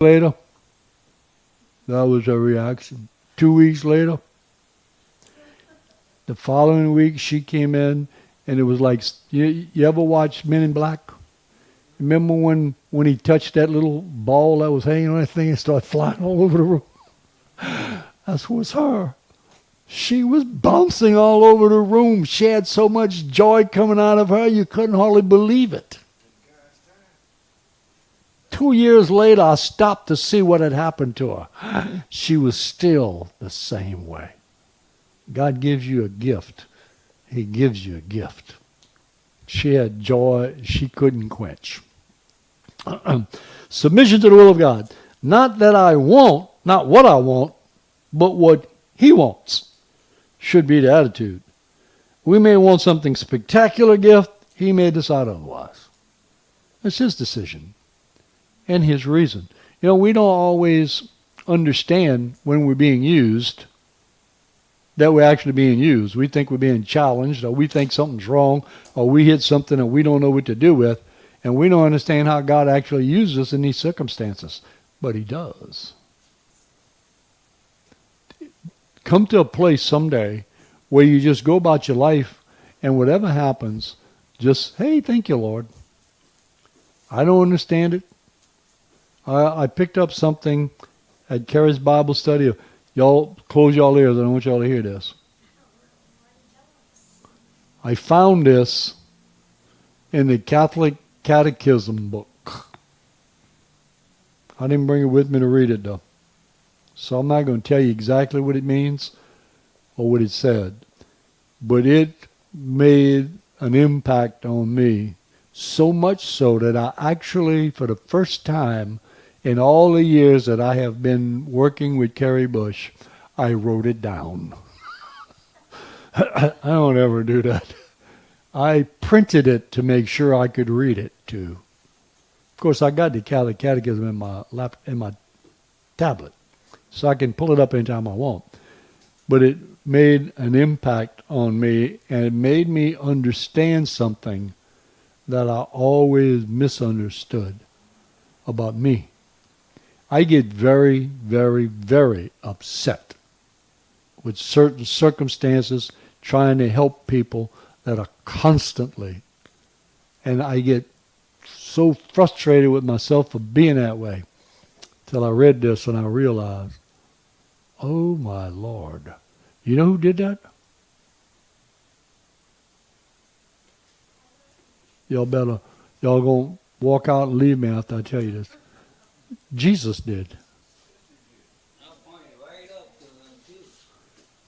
later, that was her reaction. 2 weeks later, the following week she came in, and it was like, you ever watch Men in Black? Remember when he touched that little ball that was hanging on that thing and started flying all over the room? That was her. She was bouncing all over the room. She had so much joy coming out of her, you couldn't hardly believe it. 2 years later, I stopped to see what had happened to her. She was still the same way. God gives you a gift. He gives you a gift. She had joy she couldn't quench. Submission to the will of God. Not that I want, not what I want, but what He wants should be the attitude. We may want something spectacular gift. He may decide otherwise. It's His decision and His reason. You know, we don't always understand when we're being used that we're actually being used. We think we're being challenged, or we think something's wrong, or we hit something that we don't know what to do with, and we don't understand how God actually uses us in these circumstances. But He does. Come to a place someday where you just go about your life, and whatever happens, just, hey, thank you, Lord. I don't understand it. I picked up something at Carrie's Bible study. Y'all close y'all ears. I don't want y'all to hear this. I found this in the Catholic Catechism book. I didn't bring it with me to read it, though. So I'm not going to tell you exactly what it means or what it said. But it made an impact on me, so much so that I actually, for the first time in all the years that I have been working with Carrie Bush, I wrote it down. I don't ever do that. I printed it to make sure I could read it too. Of course, I got the Catholic Catechism in my tablet, so I can pull it up anytime I want. But it made an impact on me, and it made me understand something that I always misunderstood about me. I get very, very, very upset with certain circumstances trying to help people that are constantly, and I get so frustrated with myself for being that way till I read this and I realized, oh my Lord, you know who did that? Y'all gonna walk out and leave me after I tell you this. Jesus did.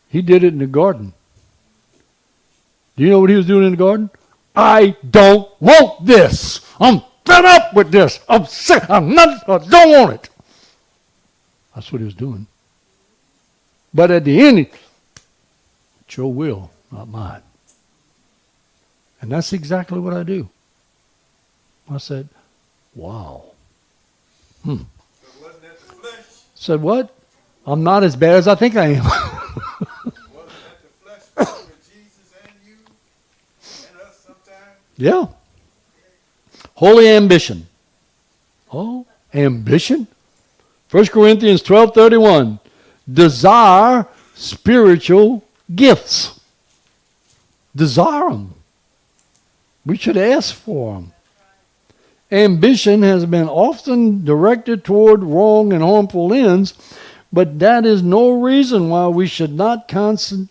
He did it in the garden. Do you know what He was doing in the garden? I don't want this. I'm fed up with this. I'm sick. I don't want it. That's what He was doing. But at the end, it's your will, not mine. And that's exactly what I do. I said, wow. Said what? I'm not as bad as I think I am. Wasn't that the flesh with Jesus and you and us sometimes? Yeah. Holy ambition. Oh, ambition? 1 Corinthians 12:31. Desire spiritual gifts. Desire them. We should ask for them. Ambition has been often directed toward wrong and harmful ends, but that is no reason why we should not concentrate